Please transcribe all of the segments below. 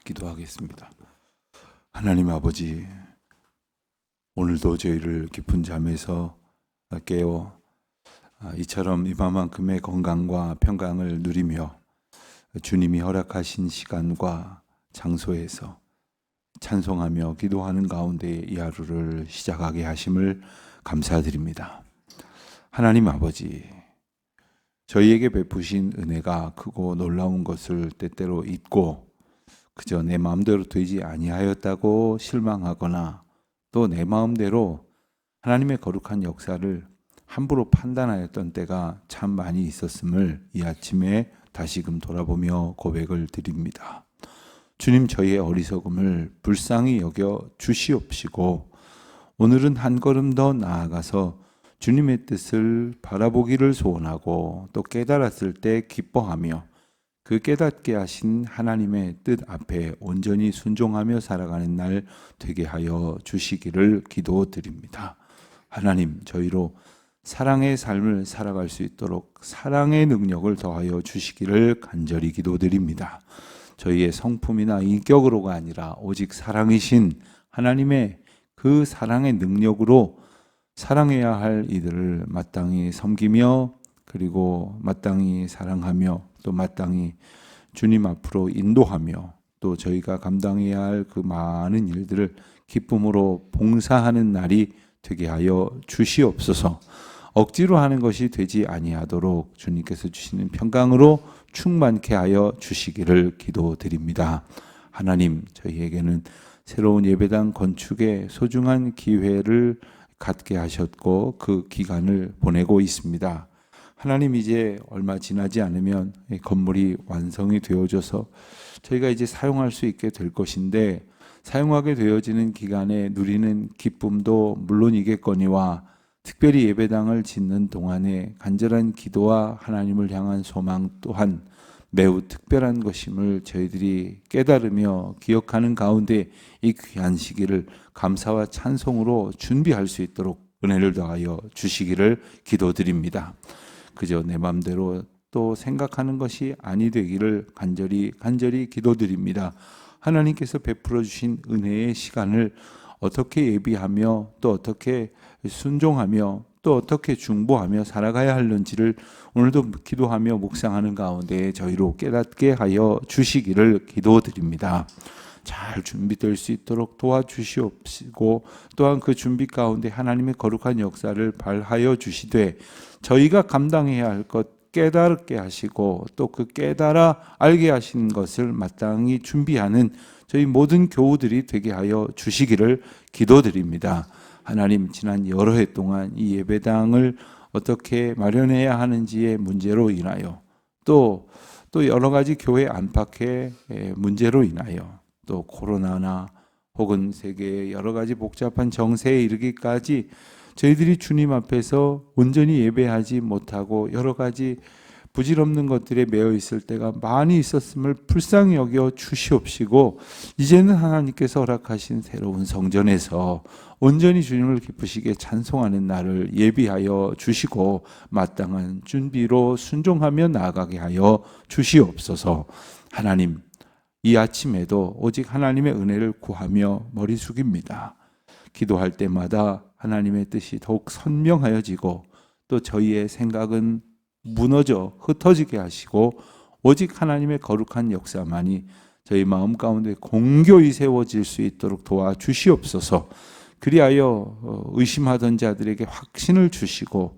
기도하겠습니다. 하나님 아버지, 오늘도 저희를 깊은 잠에서 깨워 이처럼 이만큼의 건강과 평강을 누리며 주님이 허락하신 시간과 장소에서 찬송하며 기도하는 가운데 이 하루를 시작하게 하심을 감사드립니다. 하나님 아버지, 저희에게 베푸신 은혜가 크고 놀라운 것을 때때로 잊고 그저 내 마음대로 되지 아니하였다고 실망하거나 또 내 마음대로 하나님의 거룩한 역사를 함부로 판단하였던 때가 참 많이 있었음을 이 아침에 다시금 돌아보며 고백을 드립니다. 주님, 저희의 어리석음을 불쌍히 여겨 주시옵시고 오늘은 한 걸음 더 나아가서 주님의 뜻을 바라보기를 소원하고 또 깨달았을 때 기뻐하며 그 깨닫게 하신 하나님의 뜻 앞에 온전히 순종하며 살아가는 날 되게 하여 주시기를 기도드립니다. 하나님, 저희로 사랑의 삶을 살아갈 수 있도록 사랑의 능력을 더하여 주시기를 간절히 기도드립니다. 저희의 성품이나 인격으로가 아니라 오직 사랑이신 하나님의 그 사랑의 능력으로 사랑해야 할 이들을 마땅히 섬기며 그리고 마땅히 사랑하며 또 마땅히 주님 앞으로 인도하며 또 저희가 감당해야 할 그 많은 일들을 기쁨으로 봉사하는 날이 되게 하여 주시옵소서. 억지로 하는 것이 되지 아니하도록 주님께서 주시는 평강으로 충만케 하여 주시기를 기도드립니다. 하나님, 저희에게는 새로운 예배당 건축의 소중한 기회를 갖게 하셨고 그 기간을 보내고 있습니다. 하나님, 이제 얼마 지나지 않으면 건물이 완성이 되어져서 저희가 이제 사용할 수 있게 될 것인데 사용하게 되어지는 기간에 누리는 기쁨도 물론이겠거니와 특별히 예배당을 짓는 동안에 간절한 기도와 하나님을 향한 소망 또한 매우 특별한 것임을 저희들이 깨달으며 기억하는 가운데 이 귀한 시기를 감사와 찬송으로 준비할 수 있도록 은혜를 더하여 주시기를 기도드립니다. 그저 내 맘대로 또 생각하는 것이 아니 되기를 간절히 기도드립니다. 하나님께서 베풀어 주신 은혜의 시간을 어떻게 예비하며 또 어떻게 순종하며 또 어떻게 중보하며 살아가야 할는지를 오늘도 기도하며 묵상하는 가운데 저희로 깨닫게 하여 주시기를 기도드립니다. 잘 준비될 수 있도록 도와주시옵시고 또한 그 준비 가운데 하나님의 거룩한 역사를 발하여 주시되 저희가 감당해야 할 것 깨닫게 하시고 또 그 깨달아 알게 하신 것을 마땅히 준비하는 저희 모든 교우들이 되게 하여 주시기를 기도드립니다. 하나님, 지난 여러 해 동안 이 예배당을 어떻게 마련해야 하는지의 문제로 인하여 또 여러 가지 교회 안팎의 문제로 인하여 또 코로나나 혹은 세계의 여러 가지 복잡한 정세에 이르기까지 저희들이 주님 앞에서 온전히 예배하지 못하고 여러 가지 부질없는 것들에 매여 있을 때가 많이 있었음을 불쌍히 여겨 주시옵시고 이제는 하나님께서 허락하신 새로운 성전에서 온전히 주님을 기쁘시게 찬송하는 날을 예비하여 주시고 마땅한 준비로 순종하며 나아가게 하여 주시옵소서. 하나님, 이 아침에도 오직 하나님의 은혜를 구하며 머리 숙입니다. 기도할 때마다 하나님의 뜻이 더욱 선명하여지고 또 저희의 생각은 무너져 흩어지게 하시고 오직 하나님의 거룩한 역사만이 저희 마음 가운데 공교히 세워질 수 있도록 도와주시옵소서. 그리하여 의심하던 자들에게 확신을 주시고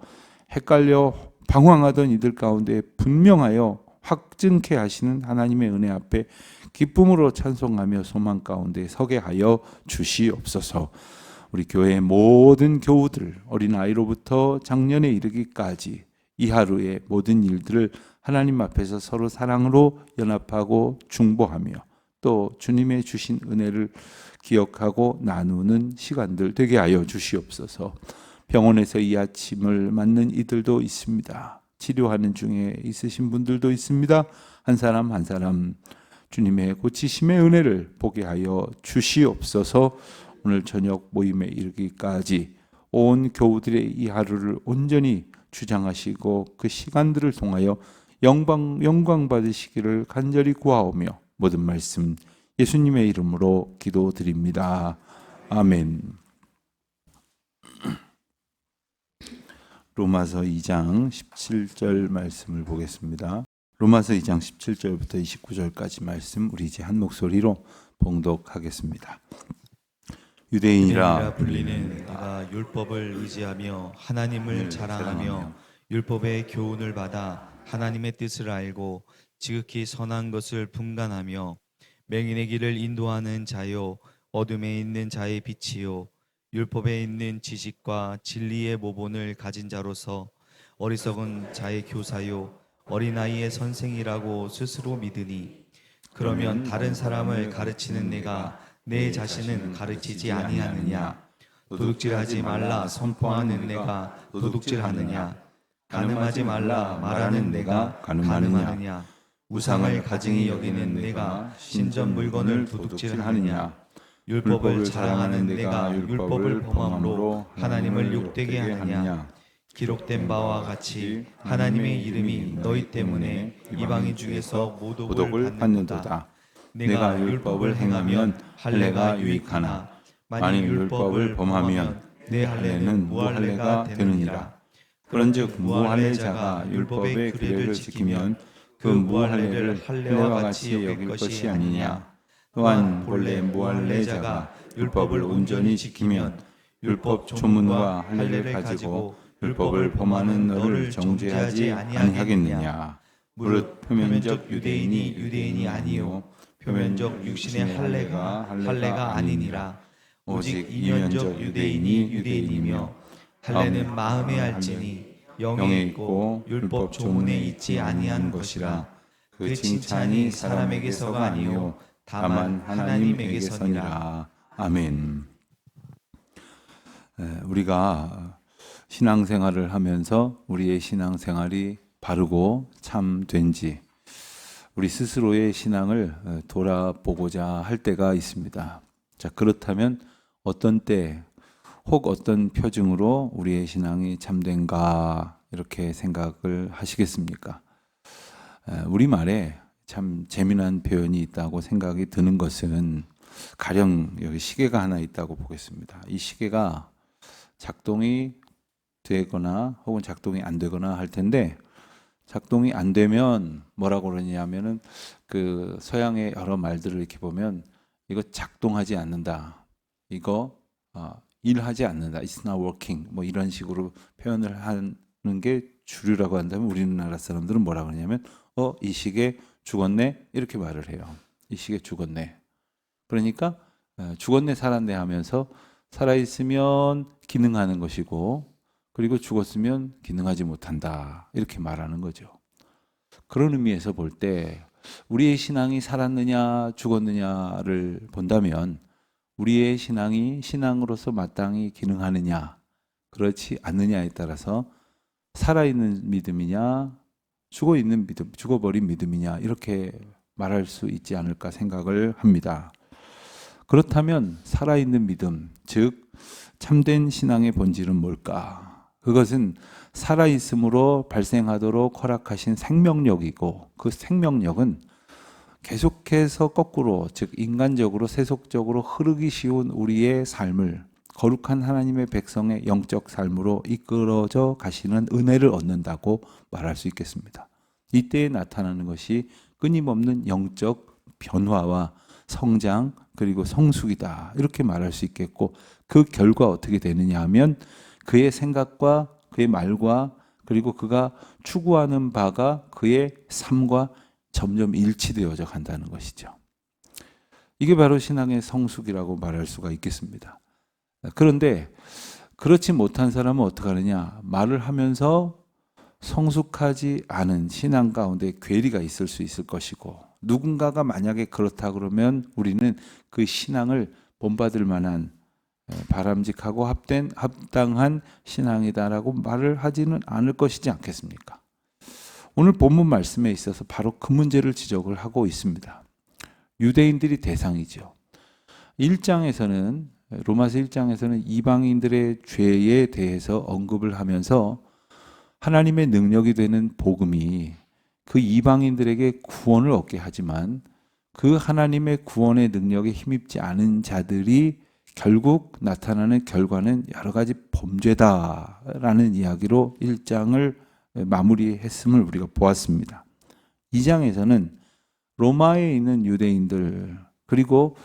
헷갈려 방황하던 이들 가운데 분명하여 확증케 하시는 하나님의 은혜 앞에 기쁨으로 찬송하며 소망 가운데 서게 하여 주시옵소서. 우리 교회의 모든 교우들, 어린아이로부터 장년에 이르기까지 이 하루의 모든 일들을 하나님 앞에서 서로 사랑으로 연합하고 중보하며 또 주님의 주신 은혜를 기억하고 나누는 시간들 되게 하여 주시옵소서. 병원에서 이 아침을 맞는 이들도 있습니다. 치료하는 중에 있으신 분들도 있습니다. 한 사람 한 사람 주님의 고치심의 은혜를 보게 하여 주시옵소서. 오늘 저녁 모임에 이르기까지 온 교우들의 이 하루를 온전히 주장하시고 그 시간들을 통하여 영광 받으시기를 간절히 구하오며 모든 말씀 예수님의 이름으로 기도드립니다. 아멘. 로마서 2장 17절 말씀을 보겠습니다. 로마서 2장 17절부터 29절까지 말씀 우리 이제 한 목소리로 봉독하겠습니다. 유대인이라 불리는 내가 율법을 의지하며 하나님을 자랑하며 율법의 교훈을 받아 하나님의 뜻을 알고 지극히 선한 것을 분간하며 맹인의 길을 인도하는 자요 어둠에 있는 자의 빛이요 율법에 있는 지식과 진리의 모본을 가진 자로서 어리석은 자의 교사요 어린아이의 선생이라고 스스로 믿으니 그러면 다른 사람을 가르치는 내가 내 자신은 가르치지 아니하느냐? 도둑질하지 말라 선포하는 내가 도둑질하느냐? 간음하지 말라 말하는 내가 간음하느냐? 우상을 가증히 여기는 내가 신전 물건을 도둑질하느냐? 율법을 자랑하는 내가 율법을 범함으로 하나님을 욕되게 하느냐? 기록된 바와 같이 하나님의 이름이 너희 때문에 이방인 중에서 모독을 받는도다. 내가 율법을 행하면 할례가 유익하나 만일 율법을 범하면 내 할례는 무할례가 되느니라. 그런즉 무할례자가 율법의 규례를 지키면 그 무할례를 할례와 같이 여길 것이 아니냐. 또한 본래 무할례자가 율법을 온전히 지키면 율법 조문과 할례를 가지고 율법을 범하는 너를 정죄하지 아니하겠느냐. 무릇 표면적 유대인이 유대인이 아니요 표면적 육신의 할례가 아니니라. 오직 이면적 유대인이 유대인이며 할례는 마음에 알지니 영에 있고 율법 조문에 있지 아니한 것이라. 그 칭찬이 사람에게서가 아니요 다만 하나님에게서니라. 아멘. 우리가 신앙생활을 하면서 우리의 신앙생활이 바르고 참된지 우리 스스로의 신앙을 돌아보고자 할 때가 있습니다. 자, 그렇다면 어떤 때, 혹 어떤 표징으로 우리의 신앙이 참된가 이렇게 생각을 하시겠습니까? 우리말에 참 재미난 표현이 있다고 생각이 드는 것은 가령 여기 시계가 하나 있다고 보겠습니다. 이 시계가 작동이 되거나 혹은 작동이 안 되거나 할 텐데 작동이 안 되면 뭐라고 그러냐면은 그 서양의 여러 말들을 이렇게 보면 이거 작동하지 않는다. 이거 일하지 않는다. It's not working. 뭐 이런 식으로 표현을 하는 게 주류라고 한다면 우리나라 사람들은 뭐라 그러냐면 이 시계 죽었네 이렇게 말을 해요. 이 시계 죽었네. 그러니까 죽었네 살았네 하면서 살아있으면 기능하는 것이고 그리고 죽었으면 기능하지 못한다 이렇게 말하는 거죠. 그런 의미에서 볼 때 우리의 신앙이 살았느냐 죽었느냐를 본다면 우리의 신앙이 신앙으로서 마땅히 기능하느냐 그렇지 않느냐에 따라서 살아있는 믿음이냐 죽어있는 믿음, 죽어버린 믿음이냐 이렇게 말할 수 있지 않을까 생각을 합니다. 그렇다면 살아있는 믿음, 즉 참된 신앙의 본질은 뭘까? 그것은 살아있음으로 발생하도록 허락하신 생명력이고 그 생명력은 계속해서 거꾸로 즉 인간적으로 세속적으로 흐르기 쉬운 우리의 삶을 거룩한 하나님의 백성의 영적 삶으로 이끌어져 가시는 은혜를 얻는다고 말할 수 있겠습니다. 이때에 나타나는 것이 끊임없는 영적 변화와 성장 그리고 성숙이다 이렇게 말할 수 있겠고 그 결과 어떻게 되느냐 하면 그의 생각과 그의 말과 그리고 그가 추구하는 바가 그의 삶과 점점 일치되어져 간다는 것이죠. 이게 바로 신앙의 성숙이라고 말할 수가 있겠습니다. 그런데 그렇지 못한 사람은 어떻게 하느냐? 말을 하면서 성숙하지 않은 신앙 가운데 괴리가 있을 수 있을 것이고 누군가가 만약에 그렇다 그러면 우리는 그 신앙을 본받을 만한 바람직하고 합당한 신앙이다라고 말을 하지는 않을 것이지 않겠습니까? 오늘 본문 말씀에 있어서 바로 그 문제를 지적을 하고 있습니다. 유대인들이 대상이죠. 1장에서는 로마서 1장에서는 이방인들의 죄에 대해서 언급을 하면서 하나님의 능력이 되는 복음이 그 이방인들에게 구원을 얻게 하지만 그 하나님의 구원의 능력에 힘입지 않은 자들이 결국 나타나는 결과는 여러 가지 범죄다라는 이야기로 1장을 마무리했음을 우리가 보았습니다. 2장에서는 로마에 있는 유대인들 그리고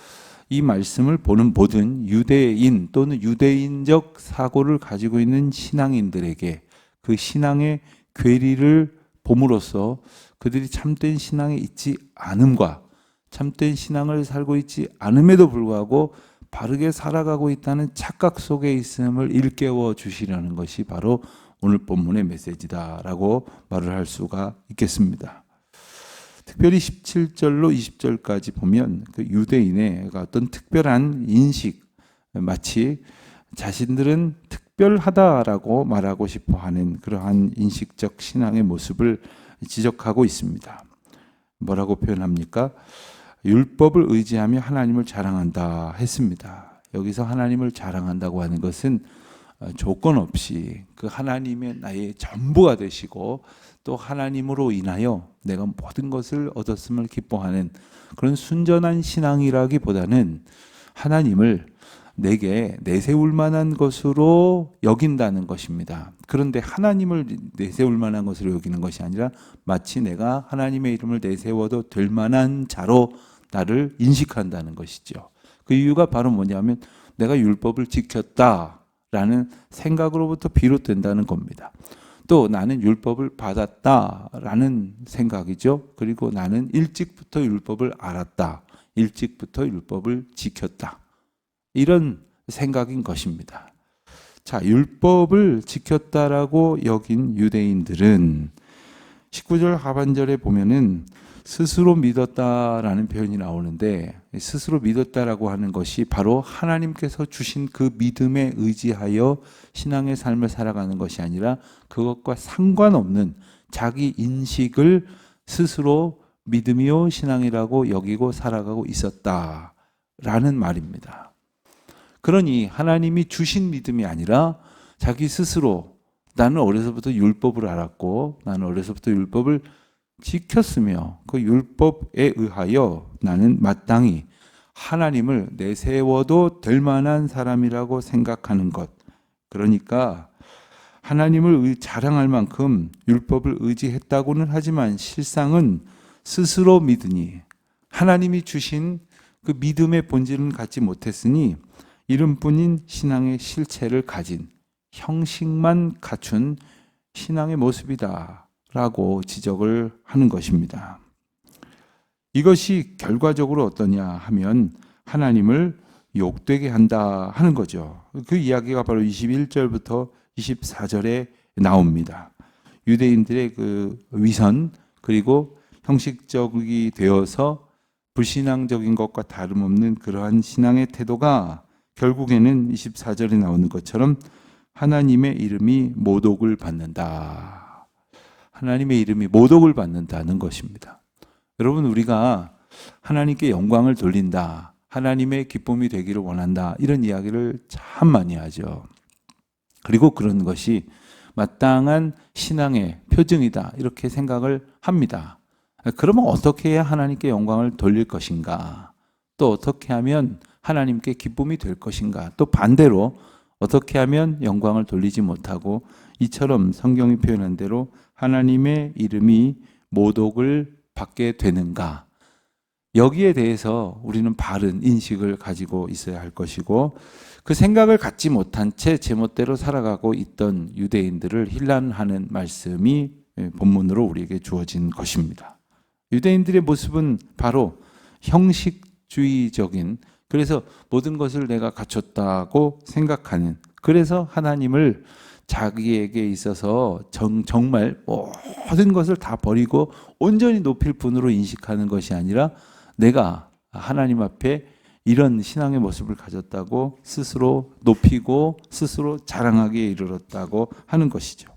이 말씀을 보는 모든 유대인 또는 유대인적 사고를 가지고 있는 신앙인들에게 그 신앙의 괴리를 봄으로써 그들이 참된 신앙에 있지 않음과 참된 신앙을 살고 있지 않음에도 불구하고 바르게 살아가고 있다는 착각 속에 있음을 일깨워 주시려는 것이 바로 오늘 본문의 메시지다라고 말을 할 수가 있겠습니다. 특별히 17절로 20절까지 보면 그 유대인의 어떤 특별한 인식, 마치 자신들은 특별하다라고 말하고 싶어 하는 그러한 인식적 신앙의 모습을 지적하고 있습니다. 뭐라고 표현합니까? 율법을 의지하며 하나님을 자랑한다 했습니다. 여기서 하나님을 자랑한다고 하는 것은 조건 없이 그 하나님의 나의 전부가 되시고 또 하나님으로 인하여 내가 모든 것을 얻었음을 기뻐하는 그런 순전한 신앙이라기보다는 하나님을 내게 내세울 만한 것으로 여긴다는 것입니다. 그런데 하나님을 내세울 만한 것으로 여기는 것이 아니라 마치 내가 하나님의 이름을 내세워도 될 만한 자로 나를 인식한다는 것이죠. 그 이유가 바로 뭐냐면 내가 율법을 지켰다라는 생각으로부터 비롯된다는 겁니다. 또 나는 율법을 받았다라는 생각이죠. 그리고 나는 일찍부터 율법을 알았다. 일찍부터 율법을 지켰다. 이런 생각인 것입니다. 자, 율법을 지켰다라고 여긴 유대인들은 19절 하반절에 보면은 스스로 믿었다라는 표현이 나오는데 스스로 믿었다라고 하는 것이 바로 하나님께서 주신 그 믿음에 의지하여 신앙의 삶을 살아가는 것이 아니라 그것과 상관없는 자기 인식을 스스로 믿음이요 신앙이라고 여기고 살아가고 있었다라는 말입니다. 그러니 하나님이 주신 믿음이 아니라 자기 스스로 나는 어려서부터 율법을 알았고 나는 어려서부터 율법을 지켰으며 그 율법에 의하여 나는 마땅히 하나님을 내세워도 될 만한 사람이라고 생각하는 것. 그러니까 하나님을 자랑할 만큼 율법을 의지했다고는 하지만 실상은 스스로 믿으니 하나님이 주신 그 믿음의 본질은 갖지 못했으니 이름뿐인 신앙의 실체를 가진 형식만 갖춘 신앙의 모습이다 라고 지적을 하는 것입니다. 이것이 결과적으로 어떠냐 하면 하나님을 욕되게 한다 하는 거죠. 그 이야기가 바로 21절부터 24절에 나옵니다. 유대인들의 그 위선 그리고 형식적이 되어서 불신앙적인 것과 다름없는 그러한 신앙의 태도가 결국에는 24절에 나오는 것처럼 하나님의 이름이 모독을 받는다. 하나님의 이름이 모독을 받는다는 것입니다. 여러분, 우리가 하나님께 영광을 돌린다, 하나님의 기쁨이 되기를 원한다, 이런 이야기를 참 많이 하죠. 그리고 그런 것이 마땅한 신앙의 표징이다 이렇게 생각을 합니다. 그러면 어떻게 해야 하나님께 영광을 돌릴 것인가? 또 어떻게 하면 하나님께 기쁨이 될 것인가? 또 반대로 어떻게 하면 영광을 돌리지 못하고 이처럼 성경이 표현한 대로 하나님의 이름이 모독을 받게 되는가? 여기에 대해서 우리는 바른 인식을 가지고 있어야 할 것이고 그 생각을 갖지 못한 채 제멋대로 살아가고 있던 유대인들을 힐난하는 말씀이 본문으로 우리에게 주어진 것입니다. 유대인들의 모습은 바로 형식주의적인, 그래서 모든 것을 내가 갖췄다고 생각하는, 그래서 하나님을 자기에게 있어서 정말 모든 것을 다 버리고 온전히 높일 분으로 인식하는 것이 아니라 내가 하나님 앞에 이런 신앙의 모습을 가졌다고 스스로 높이고 스스로 자랑하기에 이르렀다고 하는 것이죠.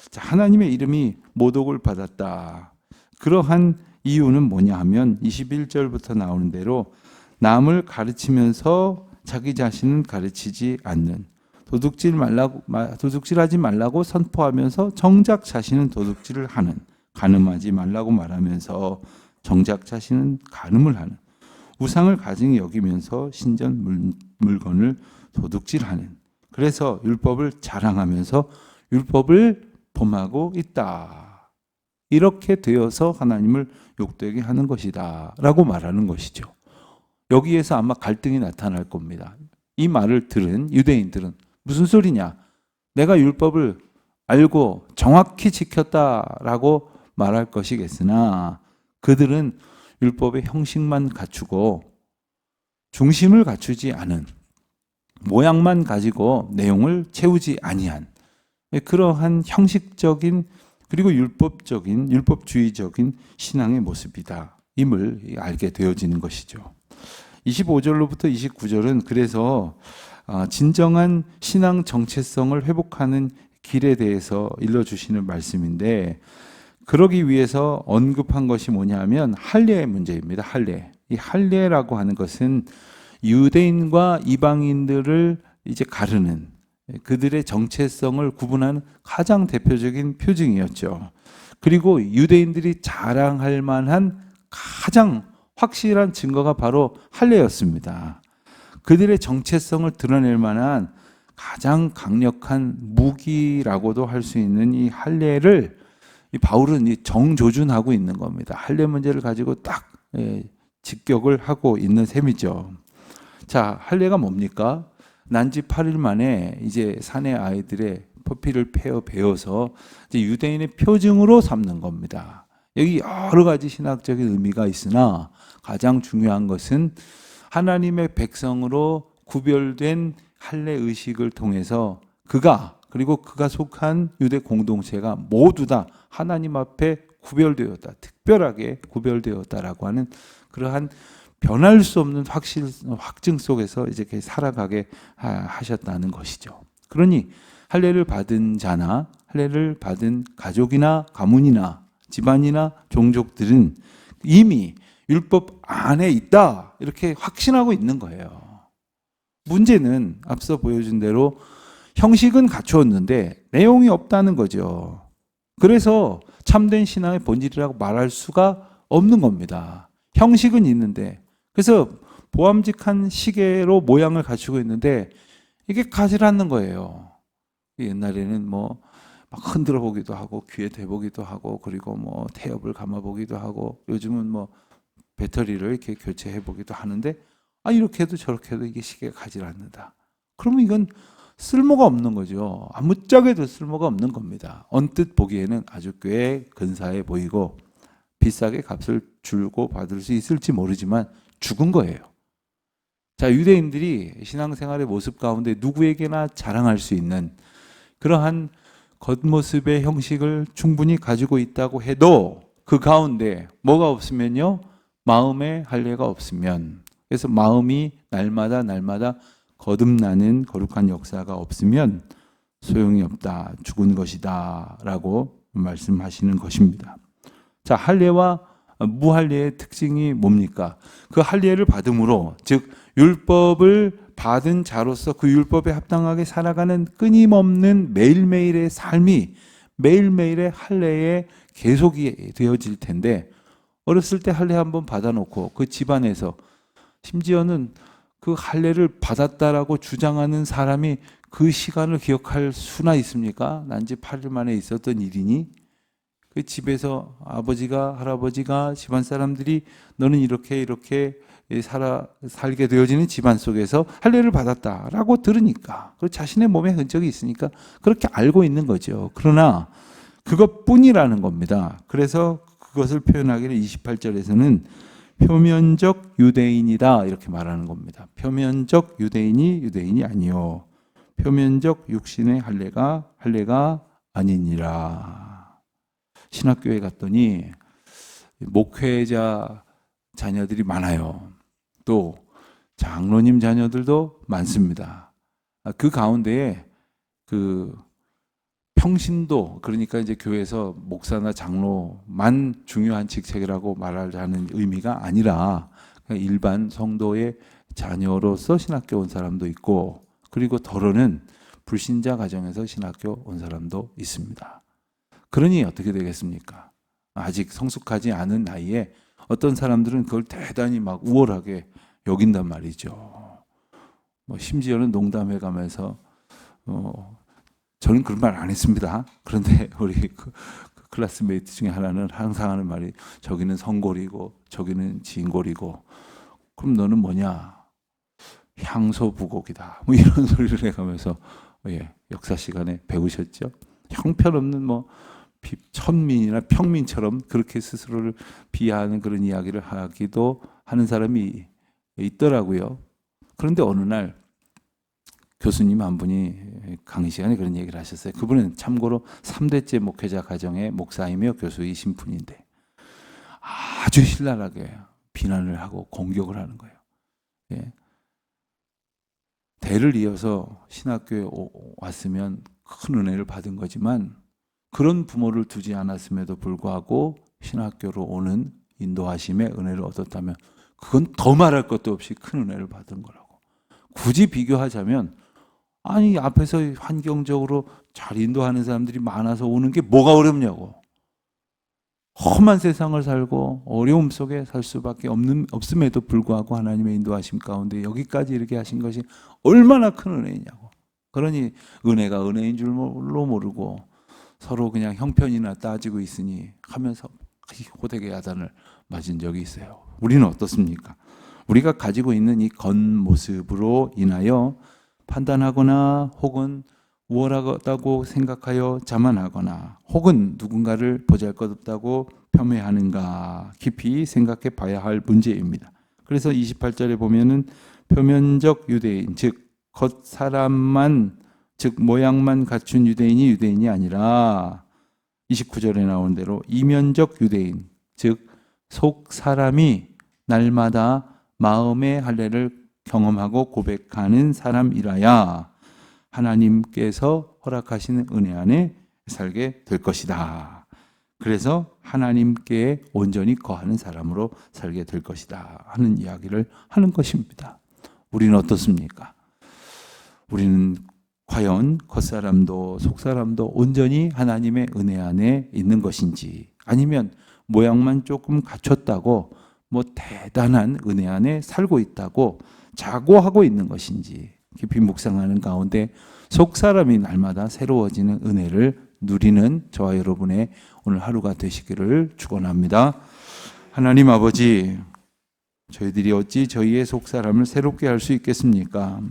자, 하나님의 이름이 모독을 받았다. 그러한 이유는 뭐냐 하면 21절부터 나오는 대로 남을 가르치면서 자기 자신은 가르치지 않는, 도둑질하지 말라고 선포하면서 정작 자신은 도둑질을 하는, 간음하지 말라고 말하면서 정작 자신은 간음을 하는, 우상을 가증히 여기면서 신전 물건을 도둑질하는, 그래서 율법을 자랑하면서 율법을 범하고 있다. 이렇게 되어서 하나님을 욕되게 하는 것이다 라고 말하는 것이죠. 여기에서 아마 갈등이 나타날 겁니다. 이 말을 들은 유대인들은 무슨 소리냐? 내가 율법을 알고 정확히 지켰다라고 말할 것이겠으나 그들은 율법의 형식만 갖추고 중심을 갖추지 않은, 모양만 가지고 내용을 채우지 아니한 그러한 형식적인 그리고 율법주의적인 신앙의 모습이다 임을 알게 되어지는 것이죠. 25절로부터 29절은 그래서 진정한 신앙 정체성을 회복하는 길에 대해서 일러주시는 말씀인데, 그러기 위해서 언급한 것이 뭐냐면 할례의 문제입니다. 할례. 이 할례라고 하는 것은 유대인과 이방인들을 이제 가르는, 그들의 정체성을 구분하는 가장 대표적인 표징이었죠. 그리고 유대인들이 자랑할 만한 가장 확실한 증거가 바로 할례였습니다. 그들의 정체성을 드러낼 만한 가장 강력한 무기라고도 할 수 있는 이 할례를 바울은 정조준하고 있는 겁니다. 할례 문제를 가지고 딱 직격을 하고 있는 셈이죠. 자, 할례가 뭡니까? 난지 8일 만에 이제 사내 아이들의 포피를 베어서 이제 유대인의 표징으로 삼는 겁니다. 여기 여러 가지 신학적인 의미가 있으나 가장 중요한 것은 하나님의 백성으로 구별된 할례 의식을 통해서 그리고 그가 속한 유대 공동체가 모두 다 하나님 앞에 구별되었다, 특별하게 구별되었다라고 하는 그러한 변할 수 없는 확증 속에서 이제 살아가게 하셨다는 것이죠. 그러니 할례를 받은 자나 할례를 받은 가족이나 가문이나 집안이나 종족들은 이미 율법 안에 있다 이렇게 확신하고 있는 거예요. 문제는 앞서 보여준 대로 형식은 갖추었는데 내용이 없다는 거죠. 그래서 참된 신앙의 본질이라고 말할 수가 없는 겁니다. 형식은 있는데, 그래서 보암직한 시계로 모양을 갖추고 있는데 이게 가지 않는 거예요. 옛날에는 뭐 막 흔들어 보기도 하고 귀에 대보기도 하고 그리고 뭐 태엽을 감아 보기도 하고 요즘은 뭐 배터리를 이렇게 교체해 보기도 하는데 이렇게 해도 저렇게 해도 이게 시계가 가지 않는다. 그러면 이건 쓸모가 없는 거죠. 아무짝에도 쓸모가 없는 겁니다. 언뜻 보기에는 아주 꽤 근사해 보이고 비싸게 값을 주고 받을 수 있을지 모르지만 죽은 거예요. 자, 유대인들이 신앙생활의 모습 가운데 누구에게나 자랑할 수 있는 그러한 겉모습의 형식을 충분히 가지고 있다고 해도 그 가운데 뭐가 없으면요, 마음의 할례가 없으면, 그래서 마음이 날마다 거듭나는 거룩한 역사가 없으면 소용이 없다, 죽은 것이다 라고 말씀하시는 것입니다. 자, 할례와 무할례의 특징이 뭡니까? 그 할례를 받음으로, 즉 율법을 받은 자로서 그 율법에 합당하게 살아가는 끊임없는 매일매일의 삶이 매일매일의 할례에 계속이 되어질 텐데, 어렸을 때 할례 한번 받아놓고 그 집안에서 심지어는 그 할례를 받았다라고 주장하는 사람이 그 시간을 기억할 수나 있습니까? 난지 8일 만에 있었던 일이니 그 집에서 아버지가, 할아버지가, 집안 사람들이 너는 이렇게 살게 되어지는 집안 속에서 할례를 받았다라고 들으니까, 그 자신의 몸에 흔적이 있으니까 그렇게 알고 있는 거죠. 그러나 그것뿐이라는 겁니다. 그래서 그것을 표현하기를 28절에서는 표면적 유대인이다 이렇게 말하는 겁니다. 표면적 유대인이 아니요, 표면적 육신의 할례가 아니니라. 신학교에 갔더니 목회자 자녀들이 많아요. 또 장로님 자녀들도 많습니다. 그 가운데에 그 평신도, 그러니까 이제 교회에서 목사나 장로만 중요한 직책이라고 말하자는 의미가 아니라 일반 성도의 자녀로서 신학교 온 사람도 있고, 그리고 더러는 불신자 가정에서 신학교 온 사람도 있습니다. 그러니 어떻게 되겠습니까? 아직 성숙하지 않은 나이에 어떤 사람들은 그걸 대단히 막 우월하게 여긴단 말이죠. 뭐 심지어는 농담해 가면서 저는 그런 말 안 했습니다. 그런데 우리 그 클래스메이트 중에 하나는 항상 하는 말이 저기는 성골이고 저기는 진골이고 그럼 너는 뭐냐? 향소부곡이다. 뭐 이런 소리를 해가면서 역사 시간에 배우셨죠? 형편없는 뭐 천민이나 평민처럼 그렇게 스스로를 비하하는 그런 이야기를 하기도 하는 사람이 있더라고요. 그런데 어느 날 교수님 한 분이 강의 시간에 그런 얘기를 하셨어요. 그분은 참고로 3대째 목회자 가정의 목사이며 교수이신 분인데 아주 신랄하게 비난을 하고 공격을 하는 거예요. 예. 대를 이어서 신학교에 왔으면 큰 은혜를 받은 거지만 그런 부모를 두지 않았음에도 불구하고 신학교로 오는 인도하심의 은혜를 얻었다면 그건 더 말할 것도 없이 큰 은혜를 받은 거라고. 굳이 비교하자면 아니 앞에서 환경적으로 잘 인도하는 사람들이 많아서 오는 게 뭐가 어렵냐고. 험한 세상을 살고 어려움 속에 살 수밖에 없음에도 불구하고 하나님의 인도하심 가운데 여기까지 이렇게 하신 것이 얼마나 큰 은혜냐고. 그러니 은혜가 은혜인 줄로 모르고 서로 그냥 형편이나 따지고 있으니 하면서 호되게 야단을 맞은 적이 있어요. 우리는 어떻습니까? 우리가 가지고 있는 이 겉모습으로 인하여 판단하거나 혹은 우월하다고 생각하여 자만하거나 혹은 누군가를 보잘것없다고 폄훼하는가 깊이 생각해 봐야 할 문제입니다. 그래서 28절에 보면은 표면적 유대인 즉 겉사람만 즉 모양만 갖춘 유대인이 아니라 29절에 나온 대로 이면적 유대인 즉 속사람이 날마다 마음의 할례를 경험하고 고백하는 사람이라야 하나님께서 허락하시는 은혜 안에 살게 될 것이다. 그래서 하나님께 온전히 거하는 사람으로 살게 될 것이다 하는 이야기를 하는 것입니다. 우리는 어떻습니까? 우리는 과연 겉사람도 속사람도 온전히 하나님의 은혜 안에 있는 것인지 아니면 모양만 조금 갖췄다고 뭐 대단한 은혜 안에 살고 있다고 자고하고 있는 것인지 깊이 묵상하는 가운데 속사람이 날마다 새로워지는 은혜를 누리는 저와 여러분의 오늘 하루가 되시기를 축원합니다. 하나님 아버지, 저희들이 어찌 저희의 속사람을 새롭게 할 수 있겠습니까?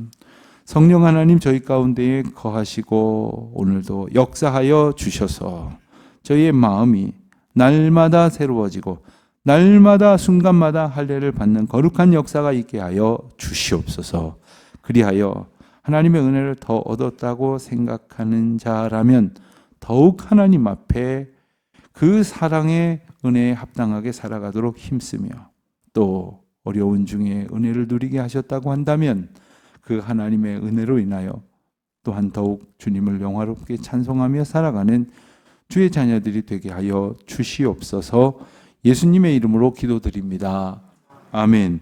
성령 하나님 저희 가운데에 거하시고 오늘도 역사하여 주셔서 저희의 마음이 날마다 새로워지고 날마다 순간마다 할례를 받는 거룩한 역사가 있게 하여 주시옵소서. 그리하여 하나님의 은혜를 더 얻었다고 생각하는 자라면 더욱 하나님 앞에 그 사랑의 은혜에 합당하게 살아가도록 힘쓰며 또 어려운 중에 은혜를 누리게 하셨다고 한다면 그 하나님의 은혜로 인하여 또한 더욱 주님을 영화롭게 찬송하며 살아가는 주의 자녀들이 되게 하여 주시옵소서. 예수님의 이름으로 기도드립니다. 아멘.